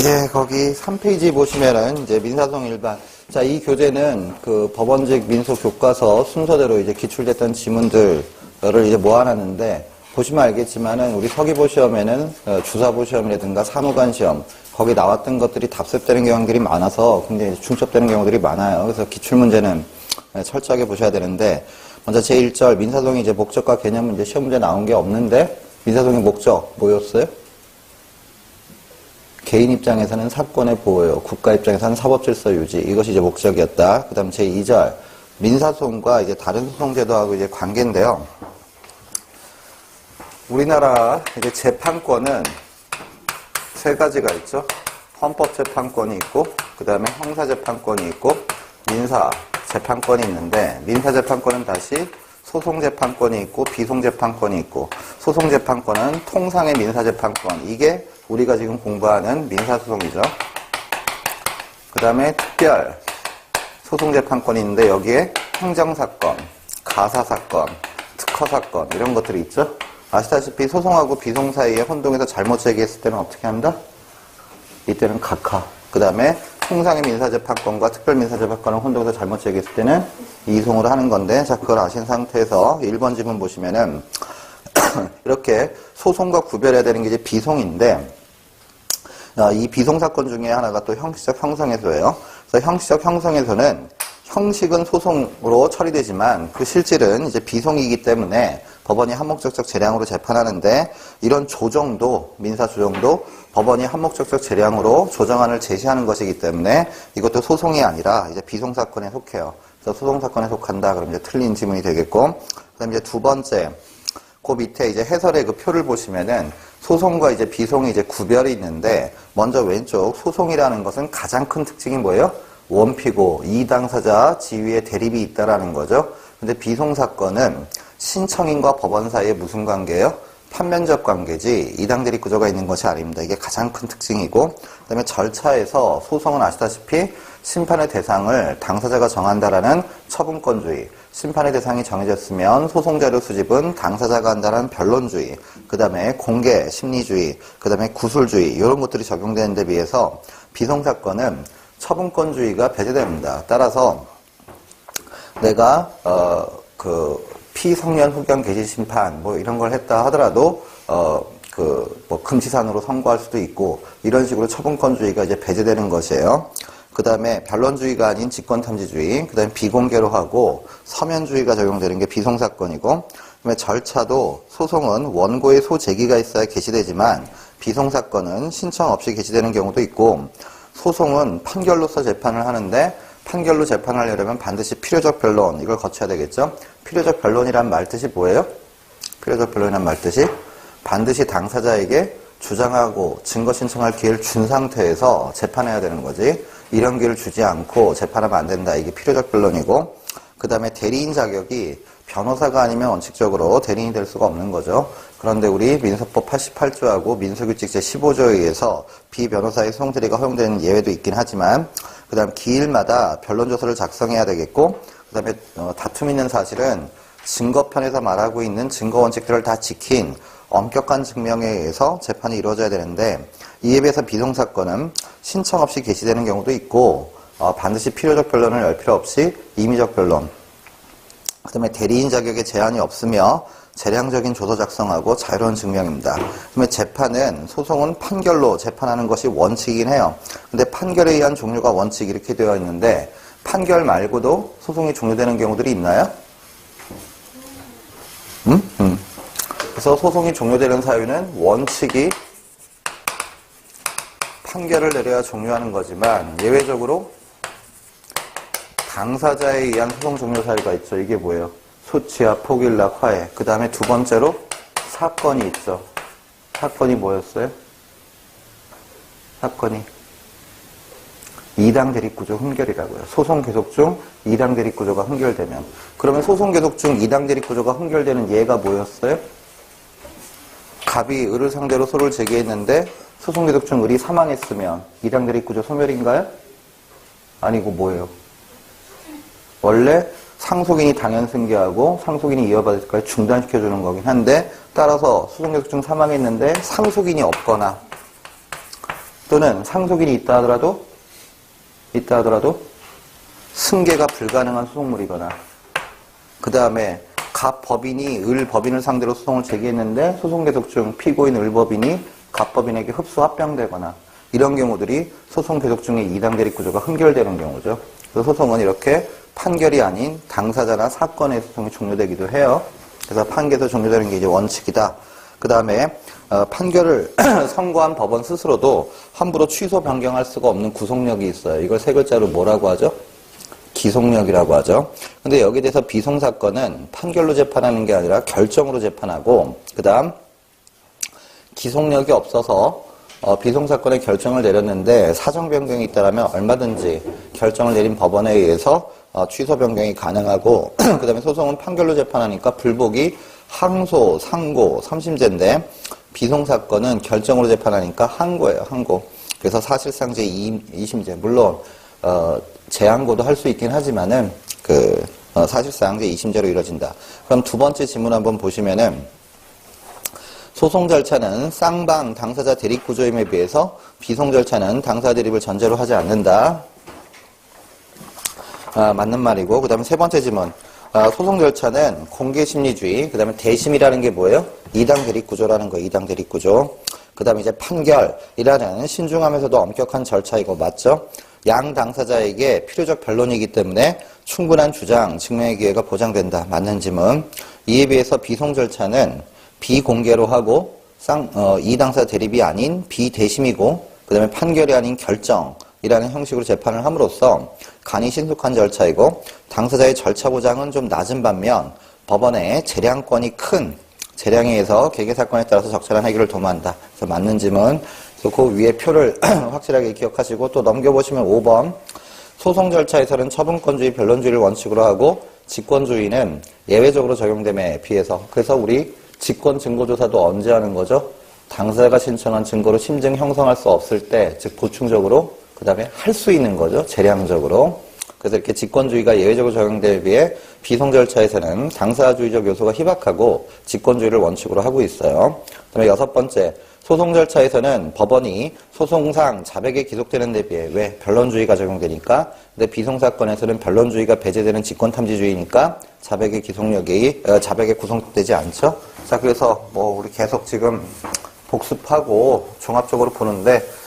예, 거기 3페이지 보시면은 이제 민사소송 일반. 자, 이 교재는 그 법원직 민소 교과서 순서대로 이제 기출됐던 지문들을 이제 모아놨는데, 보시면 알겠지만은 우리 서기보 시험에는 주사보 시험이라든가 사무관 시험, 거기 나왔던 것들이 답습되는 경우들이 많아서 굉장히 중첩되는 경우들이 많아요. 그래서 기출문제는 철저하게 보셔야 되는데, 먼저 제1절 민사소송이 이제 목적과 개념은 이제 시험 문제 나온 게 없는데, 민사소송의 목적 뭐였어요? 개인 입장에서는 사건의 보호요, 국가 입장에서는 사법질서 유지, 이것이 이제 목적이었다. 그 다음 제2절 민사소송과 이제 다른 소송제도하고 이제 관계인데요. 우리나라 이제 재판권은 세 가지가 있죠. 헌법재판권이 있고, 그 다음에 형사재판권이 있고, 민사재판권이 있는데, 민사재판권은 다시 소송재판권이 있고, 비송재판권이 있고, 소송재판권은 통상의 민사재판권, 이게 우리가 지금 공부하는 민사소송이죠. 그 다음에 특별 소송재판권이 있는데, 여기에 행정사건, 가사사건, 특허사건, 이런 것들이 있죠. 아시다시피 소송하고 비송 사이에 혼동해서 잘못 제기했을 때는 어떻게 한다? 이때는 각하. 그 다음에 통상의 민사재판권과 특별민사재판권을 혼동해서 잘못 제기했을 때는 이송으로 하는 건데, 자, 그걸 아신 상태에서 1번 지문 보시면은 이렇게 소송과 구별해야 되는 게 이제 비송인데, 이 비송사건 중에 하나가 또 형식적 형성해소예요. 그래서 형식적 형성해소는 형식은 소송으로 처리되지만 그 실질은 이제 비송이기 때문에 법원이 한목적적 재량으로 재판하는데, 이런 조정도, 민사조정도 법원이 한목적적 재량으로 조정안을 제시하는 것이기 때문에 이것도 소송이 아니라 이제 비송사건에 속해요. 그래서 소송사건에 속한다. 그럼 이제 틀린 지문이 되겠고, 그 다음에 이제 두 번째, 그 밑에 이제 해설의 그 표를 보시면은 소송과 이제 비송이 이제 구별이 있는데, 먼저 왼쪽 소송이라는 것은 가장 큰 특징이 뭐예요? 원피고, 이 당사자 지위에 대립이 있다라는 거죠. 근데 비송사건은 신청인과 법원 사이에 무슨 관계예요? 판면적 관계지 이당 대립 구조가 있는 것이 아닙니다. 이게 가장 큰 특징이고, 그 다음에 절차에서 소송은 아시다시피 심판의 대상을 당사자가 정한다라는 처분권주의, 심판의 대상이 정해졌으면 소송자료 수집은 당사자가 한다는 변론주의, 그 다음에 공개, 심리주의, 그 다음에 구술주의, 이런 것들이 적용되는 데 비해서 비송사건은 처분권주의가 배제됩니다. 따라서 내가 피성년 후견 개시 심판 뭐 이런 걸 했다 하더라도 뭐 금치산으로 선고할 수도 있고, 이런 식으로 처분권주의가 이제 배제되는 것이에요. 그 다음에 변론주의가 아닌 직권탐지주의, 그 다음에 비공개로 하고 서면주의가 적용되는 게 비송사건이고, 그 다음에 절차도 소송은 원고의 소제기가 있어야 개시되지만 비송사건은 신청 없이 개시되는 경우도 있고, 소송은 판결로서 재판을 하는데 판결로 재판을 하려면 반드시 필요적 변론, 이걸 거쳐야 되겠죠. 필요적 변론이란 말뜻이 뭐예요? 필요적 변론이란 말뜻이 반드시 당사자에게 주장하고 증거 신청할 기회를 준 상태에서 재판해야 되는 거지, 이런 기회를 주지 않고 재판하면 안 된다. 이게 필요적 변론이고, 그 다음에 대리인 자격이 변호사가 아니면 원칙적으로 대리인이 될 수가 없는 거죠. 그런데 우리 민소법 88조하고 민소규칙 제15조에 의해서 비변호사의 소송대리가 허용되는 예외도 있긴 하지만, 그 다음 기일마다 변론조서를 작성해야 되겠고, 그 다음에 다툼 있는 사실은 증거편에서 말하고 있는 증거원칙들을 다 지킨 엄격한 증명에 의해서 재판이 이루어져야 되는데, 이에 비해서 비송사건은 신청 없이 개시되는 경우도 있고, 반드시 필요적 변론을 열 필요 없이 임의적 변론, 그 다음에 대리인 자격에 제한이 없으며 재량적인 조서 작성하고 자유로운 증명입니다. 그다음에 재판은, 소송은 판결로 재판하는 것이 원칙이긴 해요. 근데 판결에 의한 종료가 원칙 이렇게 되어 있는데, 판결 말고도 소송이 종료되는 경우들이 있나요? 그래서 소송이 종료되는 사유는 원칙이 판결을 내려야 종료하는 거지만, 예외적으로 당사자에 의한 소송 종료 사유가 있죠. 이게 뭐예요? 소치와 포기일락 화해. 그 다음에 두 번째로 사건이 있죠. 사건이 뭐였어요? 사건이 이당 대립구조 흥결이라고요. 소송 계속 중 이당 대립구조가 흥결되면. 그러면 소송 계속 중 이당 대립구조가 흥결되는 예가 뭐였어요? 갑이 을을 상대로 소를 제기했는데 소송 계속 중 을이 사망했으면 이당 대립구조 소멸인가요? 아니고 뭐예요? 원래 상속인이 당연 승계하고 상속인이 이어받을 때까지 중단시켜주는 거긴 한데, 따라서 소송 계속 중 사망했는데 상속인이 없거나 또는 상속인이 있다 하더라도 승계가 불가능한 소송물이거나 그 다음에 갑법인이 을법인을 상대로 소송을 제기했는데 소송 계속 중 피고인 을법인이 갑법인에게 흡수 합병되거나 이런 경우들이 소송 계속 중에 이당 대립 구조가 흠결되는 경우죠. 그래서 소송은 이렇게 판결이 아닌 당사자나 사건의 소송이 종료되기도 해요. 그래서 판결에서 종료되는 게 이제 원칙이다. 그 다음에 판결을 선고한 법원 스스로도 함부로 취소 변경할 수가 없는 구속력이 있어요. 이걸 세 글자로 뭐라고 하죠? 기속력이라고 하죠. 근데 여기에 대해서 비송사건은 판결로 재판하는 게 아니라 결정으로 재판하고 그 다음 기속력이 없어서 비송사건의 결정을 내렸는데 사정 변경이 있다면 얼마든지 결정을 내린 법원에 의해서 취소 변경이 가능하고 그 다음에 소송은 판결로 재판하니까 불복이 항소, 상고, 3심제인데 비송사건은 결정으로 재판하니까 항고예요. 항고. 그래서 사실상 제2심제 물론 재항고도 할 수 있긴 하지만은 사실상 제2심제로 이루어진다. 그럼 두 번째 지문 한번 보시면은 소송 절차는 쌍방 당사자 대립 구조임에 비해서 비송 절차는 당사자 대립을 전제로 하지 않는다. 맞는 말이고 그 다음에 세 번째 지문 소송 절차는 공개심리주의 그 다음에 대심이라는 게 뭐예요? 이당 대립 구조라는 거예요. 이당 대립 구조. 그 다음에 이제 판결이라는 신중하면서도 엄격한 절차이고 맞죠? 양 당사자에게 필요적 변론이기 때문에 충분한 주장, 증명의 기회가 보장된다. 맞는 지문. 이에 비해서 비송 절차는 비공개로 하고 이 당사자 대립이 아닌 비대심이고 그 다음에 판결이 아닌 결정이라는 형식으로 재판을 함으로써 간이 신속한 절차이고 당사자의 절차 보장은 좀 낮은 반면 법원의 재량권이 큰 재량에 의해서 개개사건에 따라서 적절한 해결을 도모한다. 그래서 맞는 지문. 그래서 그 위에 표를 확실하게 기억하시고 또 넘겨보시면 5번 소송 절차에서는 처분권주의, 변론주의를 원칙으로 하고 직권주의는 예외적으로 적용됨에 비해서 그래서 우리 직권 증거조사도 언제 하는 거죠? 당사자가 신청한 증거로 심증 형성할 수 없을 때, 즉 보충적으로 그 다음에 할 수 있는 거죠. 재량적으로. 그래서 이렇게 직권주의가 예외적으로 적용됨에 비해 비송 절차에서는 당사자주의적 요소가 희박하고 직권주의를 원칙으로 하고 있어요. 그 다음에 여섯 번째, 소송 절차에서는 법원이 소송상 자백에 기속되는 데 비해 왜? 변론주의가 적용되니까. 근데 비송사건에서는 변론주의가 배제되는 직권탐지주의니까 자백의 구성되지 않죠. 자, 그래서 우리 계속 지금 복습하고 종합적으로 보는데